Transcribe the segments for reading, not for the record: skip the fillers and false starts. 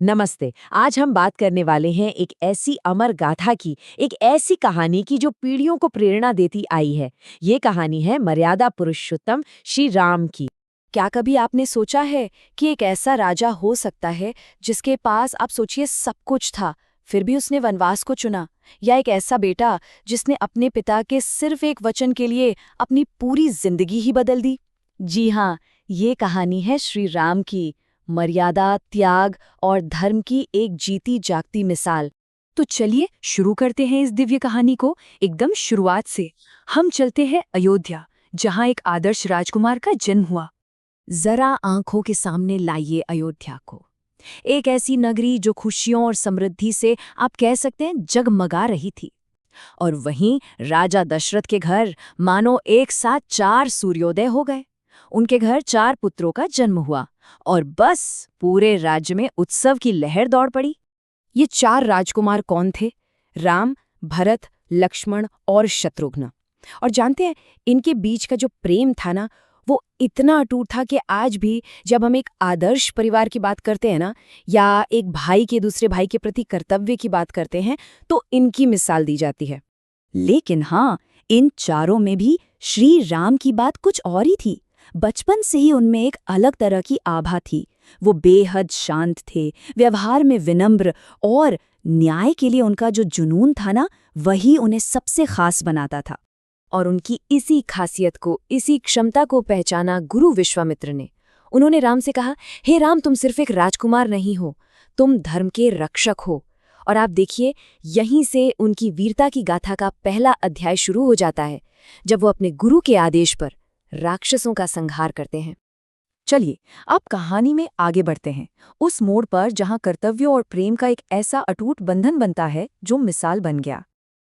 नमस्ते। आज हम बात करने वाले हैं एक ऐसी अमर गाथा की, एक ऐसी कहानी की जो पीढ़ियों को प्रेरणा देती आई है। ये कहानी है मर्यादा पुरुषोत्तम श्री राम की। क्या कभी आपने सोचा है कि एक ऐसा राजा हो सकता है जिसके पास आप सोचिए सब कुछ था, फिर भी उसने वनवास को चुना? या एक ऐसा बेटा जिसने अपने पिता के सिर्फ एक वचन के लिए अपनी पूरी जिंदगी ही बदल दी? जी हाँ, ये कहानी है श्री राम की, मर्यादा, त्याग और धर्म की एक जीती जागती मिसाल। तो चलिए शुरू करते हैं इस दिव्य कहानी को एकदम शुरुआत से। हम चलते हैं अयोध्या, जहाँ एक आदर्श राजकुमार का जन्म हुआ। जरा आंखों के सामने लाइए अयोध्या को, एक ऐसी नगरी जो खुशियों और समृद्धि से आप कह सकते हैं जगमगा रही थी। और वहीं राजा दशरथ के घर मानो एक साथ 4 सूर्योदय हो गए। उनके घर 4 पुत्रों का जन्म हुआ और बस पूरे राज्य में उत्सव की लहर दौड़ पड़ी। ये 4 राजकुमार कौन थे? राम, भरत, लक्ष्मण और शत्रुघ्न। और जानते हैं, इनके बीच का जो प्रेम था ना, वो इतना अटूट था कि आज भी जब हम एक आदर्श परिवार की बात करते हैं ना, या एक भाई के दूसरे भाई के प्रति कर्तव्य की बात करते हैं, तो इनकी मिसाल दी जाती है। लेकिन हाँ, इन चारों में भी श्री राम की बात कुछ और ही थी। बचपन से ही उनमें एक अलग तरह की आभा थी। वो बेहद शांत थे, व्यवहार में विनम्र, और न्याय के लिए उनका जो जुनून था ना, वही उन्हें सबसे खास बनाता था। और उनकी इसी खासियत को, इसी क्षमता को पहचाना गुरु विश्वामित्र ने। उन्होंने राम से कहा, हे राम, तुम सिर्फ एक राजकुमार नहीं हो, तुम धर्म के रक्षक हो। और आप देखिए, यहीं से उनकी वीरता की गाथा का पहला अध्याय शुरू हो जाता है, जब वो अपने गुरु के आदेश पर राक्षसों का संहार करते हैं। चलिए अब कहानी में आगे बढ़ते हैं, उस मोड़ पर जहां कर्तव्यों और प्रेम का एक ऐसा अटूट बंधन बनता है जो मिसाल बन गया।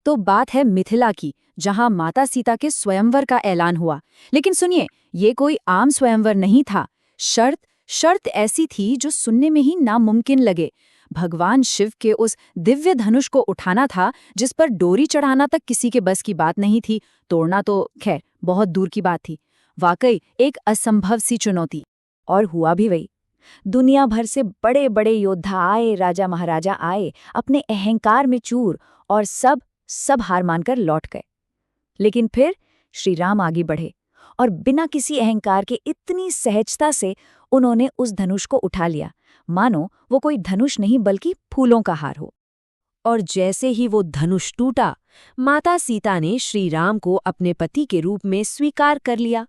तो बात है मिथिला की, जहां माता सीता के स्वयंवर का ऐलान हुआ। लेकिन सुनिए, ये कोई आम स्वयंवर नहीं था। शर्त ऐसी थी जो सुनने में ही नामुमकिन लगे। भगवान शिव के उस दिव्य धनुष को उठाना था, जिस पर डोरी चढ़ाना तक किसी के बस की बात नहीं थी। तोड़ना तो खैर बहुत दूर की बात थी। वाकई एक असंभव सी चुनौती। और हुआ भी वही। दुनिया भर से बड़े बड़े योद्धा आए, राजा महाराजा आए, अपने अहंकार में चूर, और सब हार मानकर लौट गए। लेकिन फिर श्री राम आगे बढ़े, और बिना किसी अहंकार के इतनी सहजता से उन्होंने उस धनुष को उठा लिया, मानो वो कोई धनुष नहीं बल्कि फूलों का हार हो। और जैसे ही वो धनुष टूटा, माता सीता ने श्री राम को अपने पति के रूप में स्वीकार कर लिया।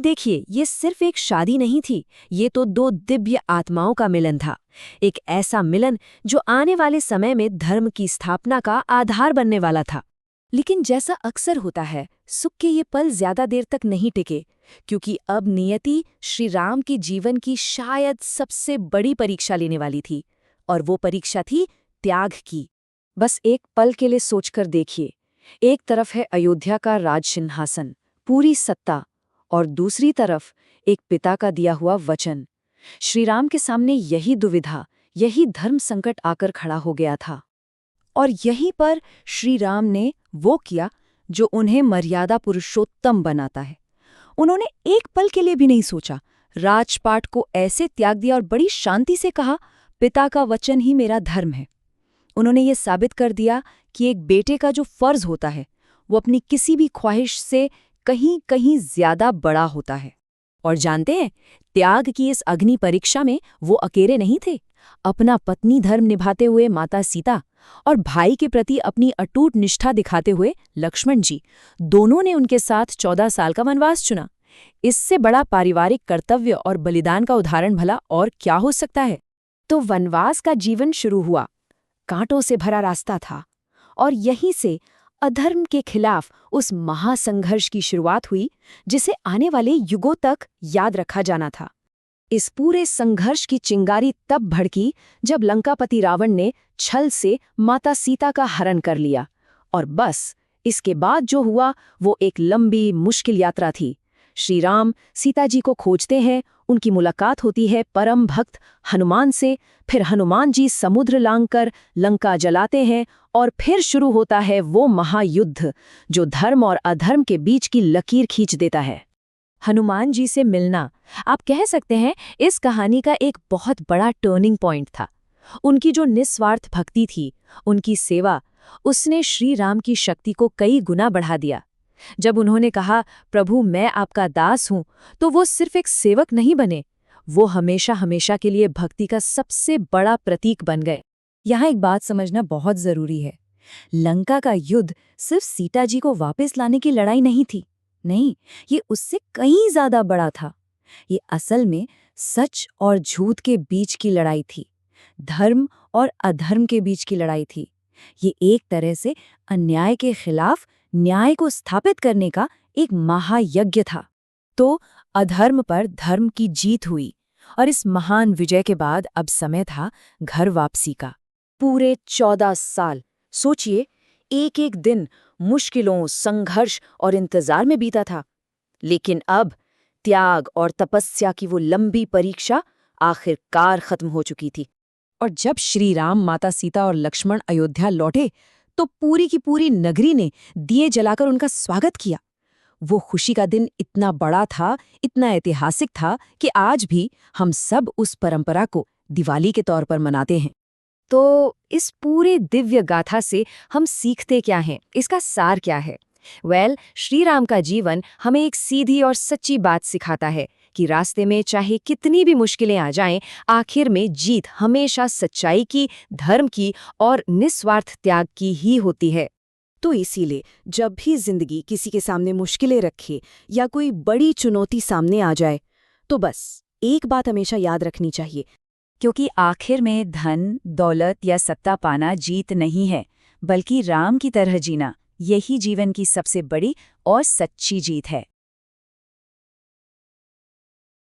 देखिए, ये सिर्फ एक शादी नहीं थी, ये तो 2 दिव्य आत्माओं का मिलन था। एक ऐसा मिलन जो आने वाले समय में धर्म की स्थापना का आधार बनने वाला था। लेकिन जैसा अक्सर होता है, सुख के ये पल ज्यादा देर तक नहीं टिके, क्योंकि अब नियति श्री राम के जीवन की शायद सबसे बड़ी परीक्षा लेने वाली थी। और वो परीक्षा थी त्याग की। बस एक पल के लिए सोचकर देखिए, एक तरफ है अयोध्या का राज सिंहासन, पूरी सत्ता, और दूसरी तरफ एक पिता का दिया हुआ वचन। श्री राम के सामने यही दुविधा, यही धर्म संकट आकर खड़ा हो गया था। और यहीं पर श्री राम ने वो किया जो उन्हें मर्यादा पुरुषोत्तम बनाता है। उन्होंने एक पल के लिए भी नहीं सोचा, राजपाट को ऐसे त्याग दिया और बड़ी शांति से कहा, पिता का वचन ही मेरा धर्म है। उन्होंने ये साबित कर दिया कि एक बेटे का जो फर्ज होता है, वो अपनी किसी भी ख्वाहिश से कहीं कहीं ज्यादा बड़ा होता है। और जानते हैं, त्याग की इस अग्नि परीक्षा में वो अकेले नहीं थे। अपना पत्नी धर्म निभाते हुए माता सीता, और भाई के प्रति अपनी अटूट निष्ठा दिखाते हुए लक्ष्मण जी, दोनों ने उनके साथ 14 साल का वनवास चुना। इससे बड़ा पारिवारिक कर्तव्य और बलिदान का उदाहरण भला और क्या हो सकता है? तो वनवास का जीवन शुरू हुआ। कांटों से भरा रास्ता था, और यहीं से अधर्म के खिलाफ उस महासंघर्ष की शुरुआत हुई, जिसे आने वाले युगों तक याद रखा जाना था। इस पूरे संघर्ष की चिंगारी तब भड़की जब लंकापति रावण ने छल से माता सीता का हरण कर लिया। और बस इसके बाद जो हुआ वो एक लंबी मुश्किल यात्रा थी। श्री राम सीता जी को खोजते हैं, उनकी मुलाकात होती है परम भक्त हनुमान से, फिर हनुमान जी समुद्र लांघकर लंका जलाते हैं, और फिर शुरू होता है वो महायुद्ध जो धर्म और अधर्म के बीच की लकीर खींच देता है। हनुमान जी से मिलना, आप कह सकते हैं, इस कहानी का एक बहुत बड़ा टर्निंग पॉइंट था। उनकी जो निस्वार्थ भक्ति थी, उनकी सेवा, उसने श्री राम की शक्ति को कई गुना बढ़ा दिया। जब उन्होंने कहा, प्रभु मैं आपका दास हूं, तो वो सिर्फ एक सेवक नहीं बने, वो हमेशा हमेशा के लिए भक्ति का सबसे बड़ा प्रतीक बन गए। यहाँ एक बात समझना बहुत जरूरी है। लंका का युद्ध सिर्फ सीता जी को वापस लाने की लड़ाई नहीं थी। नहीं, ये उससे कहीं ज्यादा बड़ा था। ये असल में सच और झूठ के बीच की लड़ाई थी, धर्म और अधर्म के बीच की लड़ाई थी। ये एक तरह से अन्याय के खिलाफ न्याय को स्थापित करने का एक महायज्ञ था। तो अधर्म पर धर्म की जीत हुई और इस महान विजय के बाद अब समय था घर वापसी का। पूरे 14 साल, सोचिए, एक एक दिन मुश्किलों, संघर्ष और इंतजार में बीता था। लेकिन अब त्याग और तपस्या की वो लंबी परीक्षा आखिरकार खत्म हो चुकी थी। और जब श्री राम, माता सीता और लक्ष्मण अयोध्या लौटे, तो पूरी की पूरी नगरी ने दिए जलाकर उनका स्वागत किया। वो खुशी का दिन इतना बड़ा था, इतना ऐतिहासिक था कि आज भी हम सब उस परंपरा को दिवाली के तौर पर मनाते हैं। तो इस पूरे दिव्य गाथा से हम सीखते क्या हैं? इसका सार क्या है? श्री राम का जीवन हमें एक सीधी और सच्ची बात सिखाता है कि रास्ते में चाहे कितनी भी मुश्किलें आ जाएं, आखिर में जीत हमेशा सच्चाई की, धर्म की और निस्वार्थ त्याग की ही होती है। तो इसीलिए जब भी जिंदगी किसी के सामने मुश्किलें रखे या कोई बड़ी चुनौती सामने आ जाए, तो बस एक बात हमेशा याद रखनी चाहिए, क्योंकि आखिर में धन, दौलत या सत्ता पाना जीत नहीं है, बल्कि राम की तरह जीना, यही जीवन की सबसे बड़ी और सच्ची जीत है।